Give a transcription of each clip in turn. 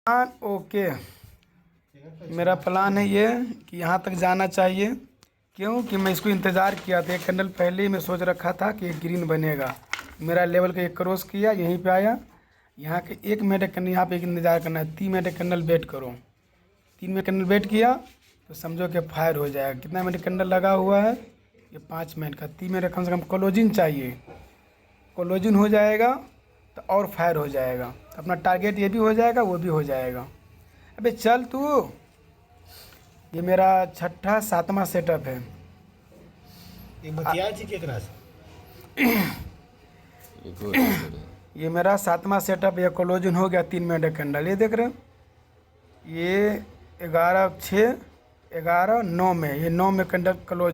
Plan okay. मेरा plan है ये कि यहाँ तक जाना चाहिए। क्यों कि मैं इसको इंतज़ार किया था। एक कैंडल पहले ही मैं सोच रखा था कि ग्रीन बनेगा। मेरा लेवल का एक क्रॉस किया, यहीं पे आया। यहाँ के 1 मिनट कैंडल यहाँ पे एक इंतज़ार करना है। 3 मिनट कैंडल वेट करो। 3 मिनट कैंडल वेट किया तो समझो कि फायर हो जाएगा। कितना मिनट कैंडल लगा हुआ है? ये 5 मिनट का। 3 मिनट कम से कम क्लोजिंग चाहिए। क्लोजिंग हो जाएगा तो और फायर हो जाएगा। अपना टारगेट ये भी हो जाएगा, वो भी हो जाएगा। अबे चल तू। ये मेरा छठा 7वां सेटअप है। ये मेरा 7वां सेटअप। ये क्लोजिंग हो गया 3 मिनट कैंडल। ये देख रहे हो, ये 11/6 11/9 में, ये 9 में कैंडल क्लोज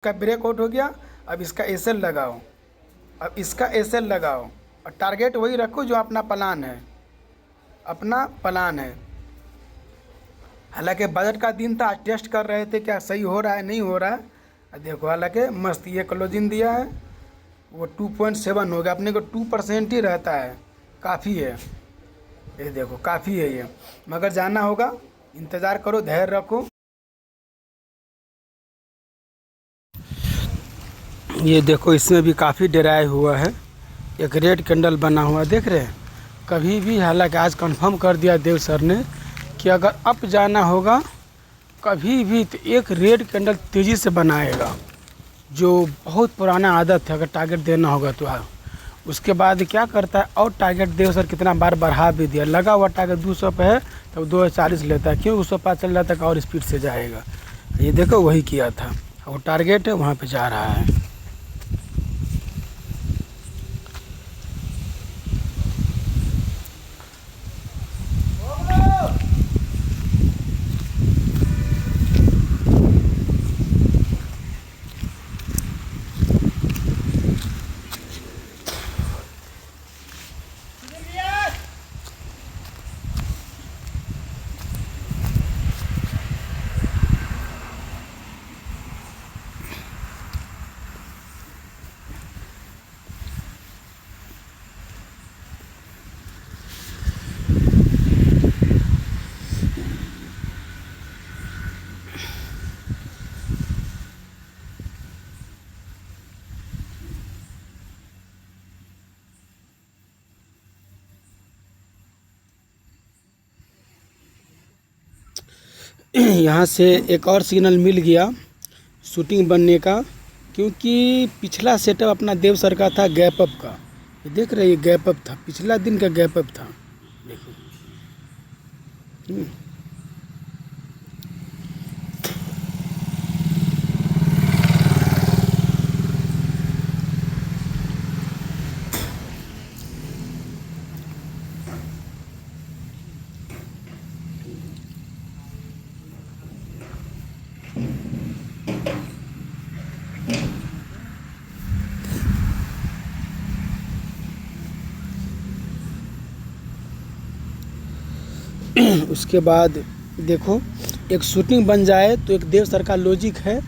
का ब्रेकआउट हो गया। अब इसका एसएल लगाओ, अब इसका एसएल लगाओ और टारगेट वही रखो जो अपना प्लान है। अपना प्लान है। हालांकि बजट का दिन था, टेस्ट कर रहे थे क्या सही हो रहा है नहीं हो रहा है। देखो हालांकि मस्त ये क्लोजिंग दिया है। वो 2.7 हो गया। अपने को 2% ही रहता है, काफ़ी है। ये देखो काफ़ी है ये, मगर जाना होगा। इंतज़ार करो, धैर्य रखो। ये देखो इसमें भी काफ़ी डराया हुआ है। एक रेड कैंडल बना हुआ देख रहे हैं। कभी भी, हालांकि आज कंफर्म कर दिया देव सर ने कि अगर अप जाना होगा कभी भी तो एक रेड कैंडल तेज़ी से बनाएगा, जो बहुत पुराना आदत है। अगर टारगेट देना होगा तो उसके बाद क्या करता है, और टारगेट देव सर कितना बार बढ़ा भी दिया। लगा हुआ टारगेट 200 पे है तो 240 लेता है। क्यों? उसको पता चल जाता है कि और स्पीड से जाएगा। ये देखो वही किया था। वो टारगेट है वहाँ पे जा रहा है। यहाँ से एक और सिग्नल मिल गया शूटिंग बनने का। क्योंकि पिछला सेटअप अपना देव सर का था गैप अप का। ये देख रहे, ये गैप अप था, पिछला दिन का गैप अप था। देखो उसके बाद देखो एक शूटिंग बन जाए तो एक देव सर का लॉजिक है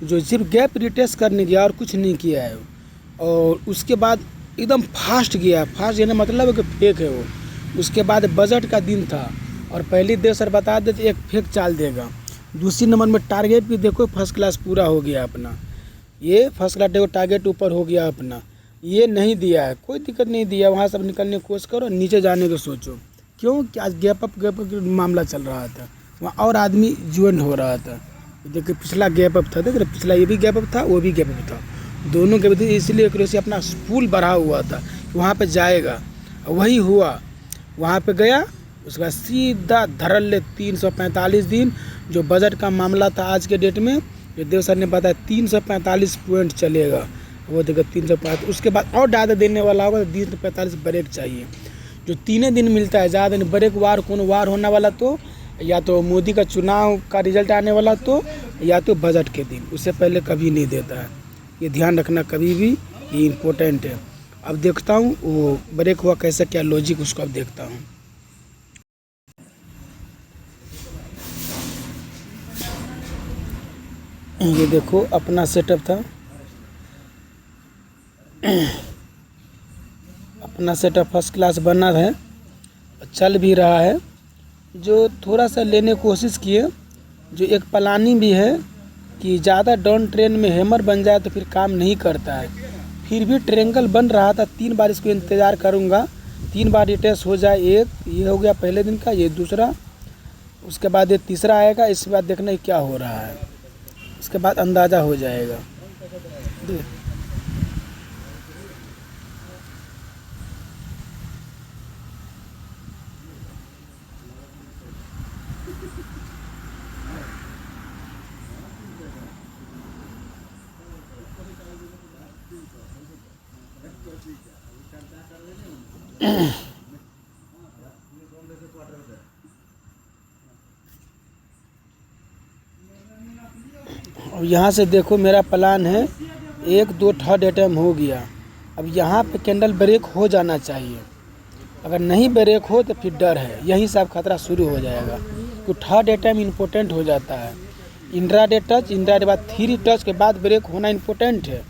जो सिर्फ गैप रिटेस्ट करने गया और कुछ नहीं किया है। और उसके बाद एकदम फास्ट गया। फास्ट यानी मतलब है कि फेक है वो। उसके बाद बजट का दिन था और पहले देव सर बता देते एक फेक चाल देगा। दूसरी नंबर में टारगेट भी देखो फर्स्ट क्लास पूरा हो गया अपना। ये फर्स्ट क्लास देखो टारगेट ऊपर हो गया अपना। ये नहीं दिया है, कोई दिक्कत नहीं दिया। वहाँ सब निकलने की कोशिश करो, नीचे जाने की सोचो। क्यों कि आज गैप अप मामला चल रहा था, वहाँ और आदमी ज्वाइन हो रहा था। देखिए पिछला गैप अप था, देख रहे पिछला ये भी गैप अप था, वो भी गैप अप था। दोनों गैप थे, इसलिए क्रोएशिया अपना पुल बढ़ा हुआ था वहाँ पे जाएगा। वही हुआ, वहाँ पे गया। उसके बाद सीधा धरल ले 345 दिन। जो बजट का मामला था आज के डेट में, जो देव सर ने बताया 345 पॉइंट चलेगा, वो देखो 345। उसके बाद और ज़्यादा देने वाला होगा तो 345 ब्रेक चाहिए, जो 3 दिन मिलता है। ज़्यादा दिन ब्रेक वार कौन वार होने वाला तो या तो मोदी का चुनाव का रिजल्ट आने वाला तो या तो बजट के दिन, उससे पहले कभी नहीं देता है। ये ध्यान रखना कभी भी, ये इम्पोर्टेंट है। अब देखता हूँ वो ब्रेक हुआ कैसे, क्या लॉजिक उसको अब देखता हूँ। ये देखो अपना सेटअप था, अपना सेटअप फर्स्ट क्लास बना है, चल भी रहा है। जो थोड़ा सा लेने की कोशिश किए, जो एक प्लानिंग भी है कि ज़्यादा डाउन ट्रेन में हैमर बन जाए तो फिर काम नहीं करता है। फिर भी ट्रेंगल बन रहा था, 3 बार इसको इंतज़ार करूँगा, 3 बार रिटेस्ट हो जाए। एक ये हो गया पहले दिन का, ये दूसरा, उसके बाद ये तीसरा आएगा। इसके बाद देखना ही क्या हो रहा है, उसके बाद अंदाज़ा हो जाएगा। और यहाँ से देखो मेरा प्लान है 1-2 थर्ड अटैम्प्ट हो गया। अब यहाँ पे कैंडल ब्रेक हो जाना चाहिए, अगर नहीं ब्रेक हो तो फिर डर है, यहीं से अब खतरा शुरू हो जाएगा। तो थर्ड अटैम्प्ट इम्पोर्टेंट हो जाता है। इंट्राडे टच, इंट्राडे बाद 3 टच के बाद ब्रेक होना इम्पोर्टेंट है,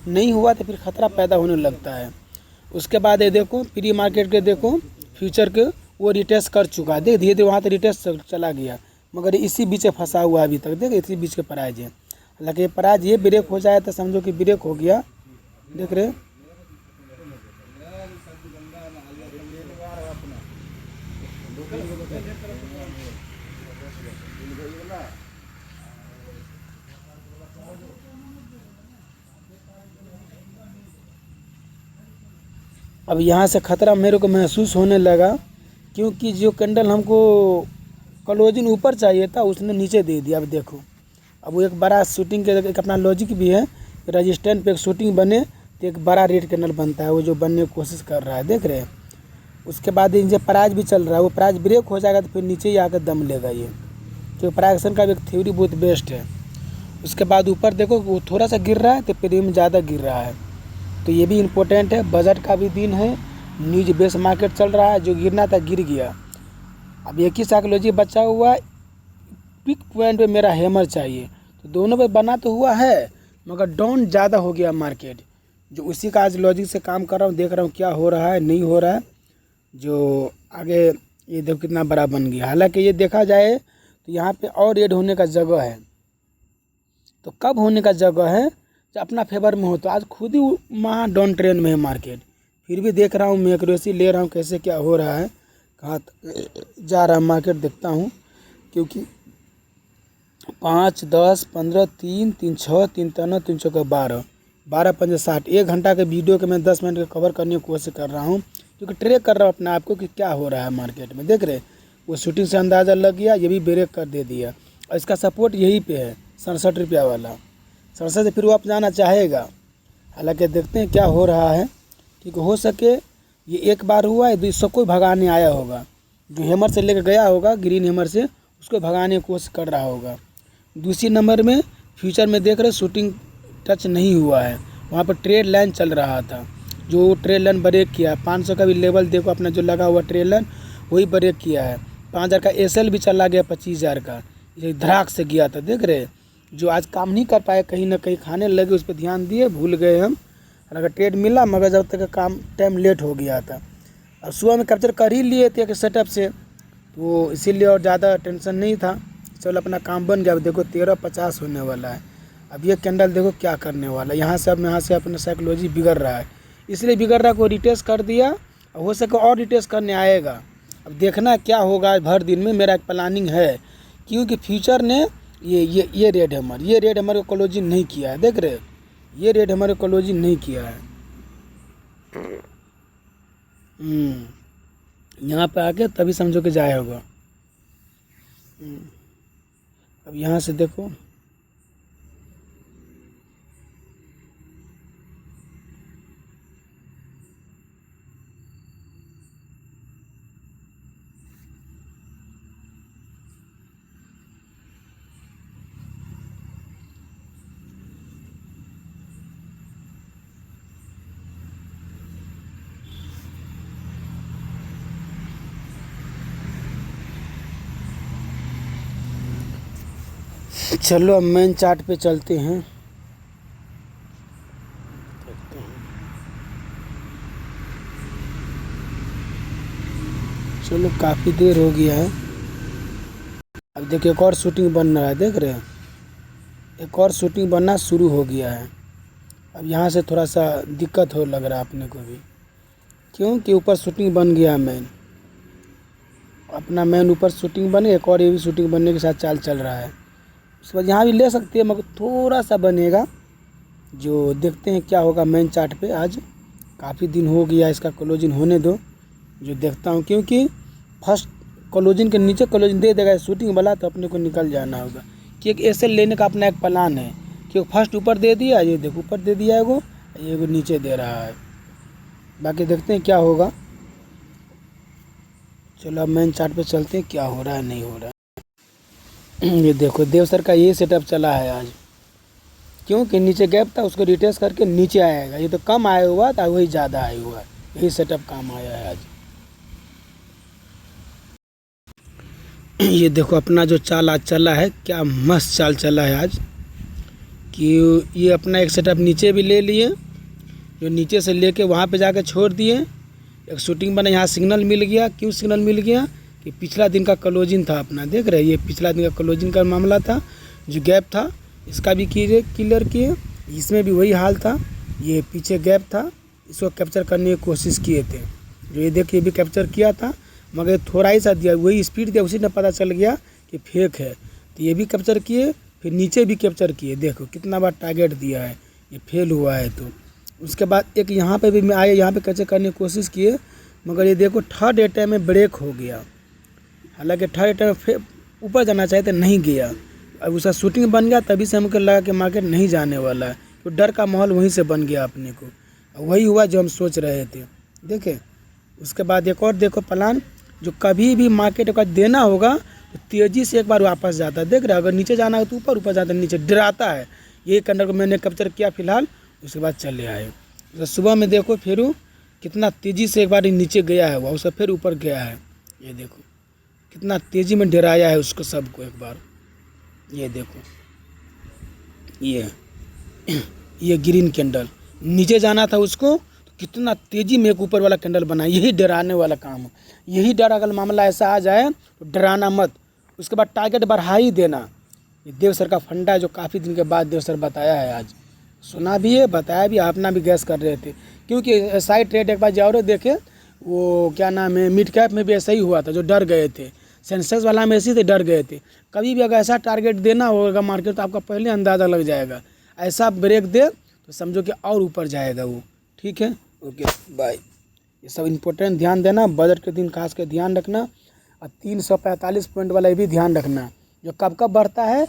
नहीं हुआ तो फिर खतरा पैदा होने लगता है। उसके बाद ये देखो प्री मार्केट के देखो फ्यूचर के वो रिटेस्ट कर चुका है, देख धीरे धीरे वहाँ तो रिटेस्ट चला गया, मगर इसी बीच फंसा हुआ अभी तक, देख इसी बीच के प्राइज है। हालांकि प्राइज ये ब्रेक हो जाए तो समझो कि ब्रेक हो गया, देख रहे। अब यहाँ से खतरा मेरे को महसूस होने लगा, क्योंकि जो कैंडल हमको क्लोजिंग ऊपर चाहिए था उसने नीचे दे दिया। अब देखो, अब वो एक बड़ा शूटिंग के एक अपना लॉजिक भी है, रजिस्टेंट पे एक शूटिंग बने तो एक बड़ा रेड कैंडल बनता है, वो जो बनने की कोशिश कर रहा है, देख रहे हैं। उसके बाद ये प्राइज भी चल रहा है, वो प्राइज ब्रेक हो जाएगा तो फिर नीचे ही आकर दम लेगा ये, तो प्राइजेक्शन का भी एक थ्योरी बहुत बेस्ट है। उसके बाद ऊपर देखो वो थोड़ा सा गिर रहा है तो प्रीमियम ज़्यादा गिर रहा है, तो ये भी इम्पोर्टेंट है। बजट का भी दिन है, न्यूज बेस मार्केट चल रहा है, जो गिरना था गिर गया। अब एक ही साइकोलॉजी बचा हुआ है, पिक पॉइंट पे मेरा हैमर चाहिए, तो दोनों पे बना तो हुआ है मगर डाउन ज़्यादा हो गया मार्केट, जो उसी का आज लॉजिक से काम कर रहा हूँ, देख रहा हूँ क्या हो रहा है नहीं हो रहा है। जो आगे ये देखो कितना बड़ा बन गया, हालांकि ये देखा जाए तो यहाँ पे और रेड होने का जगह है, तो कब होने का जगह है जब अपना फेवर में हो। तो आज खुद ही वहाँ डाउन ट्रेंड में है मार्केट, फिर भी देख रहा हूँ मैं एक्यूरेसी ले रहा हूँ कैसे क्या हो रहा है, कहाँ जा रहा है मार्केट देखता हूँ। क्योंकि 5, 10, 15, 3, 3, 6, 3, 3, 3, 4, 12, 12, 5, 60, 1 घंटा के वीडियो के मैं 10 मिनट का कवर करने की कोशिश कर रहा हूँ, क्योंकि ट्रैक कर रहा हूँ अपने आप को कि क्या हो रहा है मार्केट में। देख रहे वो शूटिंग से अंदाज़ा लग गया, ये भी ब्रेक कर दे दिया, और इसका सपोर्ट यहीं पे है 67 रुपया वाला, 67 से फिर वो आप जाना चाहेगा। हालांकि देखते हैं क्या हो रहा है, क्योंकि हो सके ये एक बार हुआ है, दूसरा कोई भगाने आया होगा, जो हैमर से लेकर गया होगा ग्रीन हैमर से, उसको भगाने की कोशिश कर रहा होगा। दूसरी नंबर में फ्यूचर में देख रहे शूटिंग टच नहीं हुआ है, वहाँ पर ट्रेड लाइन चल रहा था, जो ट्रेड लाइन ब्रेक किया। 500 का भी लेवल देखो अपना जो लगा हुआ ट्रेड लाइन वही ब्रेक किया है। 5000 का एसएल भी चला गया, 25000 का ये धड़ाक से गया था, देख रहे जो आज काम नहीं कर पाए, कहीं ना कहीं खाने लगे, उस पर ध्यान दिए, भूल गए हम। अगर ट्रेड मिला मगर जब तक काम टाइम लेट हो गया था। अब सुबह में कैप्चर कर ही लिए थे कि सेटअप से, तो इसीलिए और ज़्यादा टेंशन नहीं था, चलो अपना काम बन गया। अब देखो 13.50 होने वाला है, अब ये कैंडल देखो क्या करने वाला है। यहाँ से अपना साइकोलॉजी बिगड़ रहा है, इसलिए बिगड़ रहा है को रिटेस्ट कर दिया, हो सके और रिटेस्ट करने आएगा। अब देखना क्या होगा भर दिन में, मेरा एक प्लानिंग है, क्योंकि फ्यूचर ने ये रेड हैमर को क्लोजिंग नहीं किया है, देख रहे ये रेड हैमर को क्लोजिंग नहीं किया है। यहाँ पे आके तभी समझो कि जाए होगा। अब यहाँ से देखो चलो अब मेन चार्ट पे चलते हैं, देखते हैं। चलो काफ़ी देर हो गया है, अब देखिए एक और शूटिंग बन रहा है, देख रहे हैं, एक और शूटिंग बनना शुरू हो गया है। अब यहाँ से थोड़ा सा दिक्कत हो लग रहा है अपने को भी, क्योंकि ऊपर शूटिंग बन गया मेन, अपना मेन ऊपर शूटिंग बने, एक और ये भी शूटिंग बनने के साथ चाल चल रहा है। उसके बाद यहाँ भी ले सकते हैं, मगर थोड़ा सा बनेगा, जो देखते हैं क्या होगा मेन चार्ट पे। आज काफ़ी दिन हो गया इसका क्लोजिंग होने दो, जो देखता हूँ, क्योंकि फर्स्ट क्लोजिंग के नीचे क्लोजिंग दे देगा शूटिंग वाला तो अपने को निकल जाना होगा। कि एक ऐसे लेने का अपना एक प्लान है कि फर्स्ट ऊपर दे दिया, ये देखो ऊपर दे दिया है वो, ये नीचे दे रहा है। बाकी देखते हैं क्या होगा। चलो अब मेन चार्ट पे चलते हैं, क्या हो रहा है नहीं हो रहा है। ये देखो देव सर का ये सेटअप चला है आज, क्योंकि नीचे गैप था उसको रिटेस्ट करके नीचे आएगा। ये तो कम आया हुआ था, वही ज़्यादा आया हुआ है, यही सेटअप काम आया है आज। ये देखो अपना जो चाल आज चला है, क्या मस्त चाल चला है आज, कि ये अपना एक सेटअप नीचे भी ले लिए, जो नीचे से लेके वहाँ पे जाके छोड़ दिए। एक शूटिंग बना, यहाँ सिग्नल मिल गया। क्यों सिग्नल मिल गया? कि पिछला दिन का क्लोजिंग था अपना, देख रहे हैं, ये पिछला दिन का क्लोजिंग का मामला था, जो गैप था इसका भी क्लियर किए, इसमें भी वही हाल था, ये पीछे गैप था, इसको कैप्चर करने की कोशिश किए थे। जो ये देखिए ये भी कैप्चर किया था, मगर थोड़ा ही सा दिया, वही स्पीड दिया, उसी ने पता चल गया कि फेक है, तो ये भी कैप्चर किए, फिर नीचे भी कैप्चर किए। देखो कितना बार टारगेट दिया है, ये फेल हुआ है। तो उसके बाद एक यहाँ पे भी मैं आए, यहाँ पे कैप्चर करने की कोशिश किए, मगर ये देखो थर्ड अटैम्प्ट में ब्रेक हो गया। हालांकि थर्ड अटैम्प्ट में ऊपर जाना चाहिए था, नहीं गया। अब उसका शूटिंग बन गया, तभी से हमको लगा कि मार्केट नहीं जाने वाला है, तो डर का माहौल वहीं से बन गया अपने को। वही हुआ जो हम सोच रहे थे, देखे। उसके बाद एक और देखो प्लान, जो कभी भी मार्केट का देना होगा तो तेज़ी से एक बार वापस जाता है, देख रहे हो। अगर नीचे जाना है तो ऊपर, ऊपर जाता है नीचे, डराता है। यही कैंडल को मैंने कैप्चर किया फिलहाल, उसके बाद चले आए। तो सुबह में देखो फिर कितना तेज़ी से एक बार नीचे गया है वह, उसका फिर ऊपर गया है। ये देखो कितना तेज़ी में डराया है उसको सबको एक बार। ये देखो ये ग्रीन कैंडल, नीचे जाना था उसको तो कितना तेज़ी में एक ऊपर वाला कैंडल बना। यही डराने वाला काम है, यही डर। अगर मामला ऐसा आ जाए तो डराना मत, उसके बाद टारगेट बढ़ा ही देना। ये देव सर का फंडा है, जो काफ़ी दिन के बाद देव सर बताया है। आज सुना भी है, बताया भी, अपना भी गैस कर रहे थे, क्योंकि साइड ट्रेड एक बार जाओ देखे, वो क्या नाम है, मिड कैप में भी ऐसा ही हुआ था, जो डर गए थे। सेंसेक्स वाला में ऐसे थे, डर गए थे। कभी भी अगर ऐसा टारगेट देना होगा मार्केट, तो आपका पहले अंदाज़ा लग जाएगा। ऐसा ब्रेक दे तो समझो कि और ऊपर जाएगा वो। ठीक है, ओके बाय। ये सब इम्पोर्टेंट ध्यान देना, बजट के दिन खास कर ध्यान रखना, और 345 पॉइंट वाला भी ध्यान रखना, जो कब कब बढ़ता है,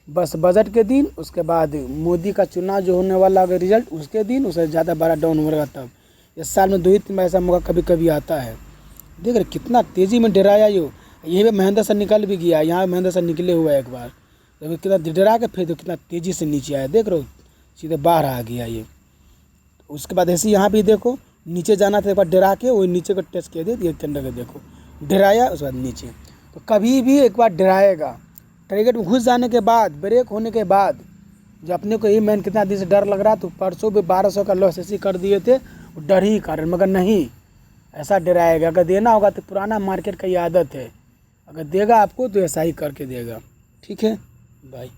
बस बजट के दिन, उसके बाद मोदी का चुनाव जो होने वाला अगर रिजल्ट उसके दिन, उससे ज़्यादा बड़ा डाउन होगा तब। इस साल में 2 ही 3 बार ऐसा मौका कभी कभी आता है। देख रहे कितना तेज़ी में डराया ये। यहीं पे महेंद्र सर निकल भी गया, यहाँ महेंद्र सर निकले हुआ है एक बार, तो कितना डरा के फिर कितना तेज़ी से नीचे आया, देख रहे हो, सीधे बाहर आ गया ये। उसके बाद ऐसे यहाँ भी देखो, नीचे जाना था, एक बार डरा के वही नीचे को टच किया, ये कैंडल के देखो डराया, उसके बाद नीचे। तो कभी भी एक बार डराएगा, टारगेट में घुस जाने के बाद, ब्रेक होने के बाद, जो अपने को ही मैन कितना दिन से डर लग रहा, तो परसों भी 1200 का लॉस ऐसे कर दिए थे, वो डर ही कारण, मगर नहीं ऐसा डराएगा। अगर देना होगा तो पुराना मार्केट का ये आदत है, अगर देगा आपको तो ऐसा ही करके देगा। ठीक है, बाय।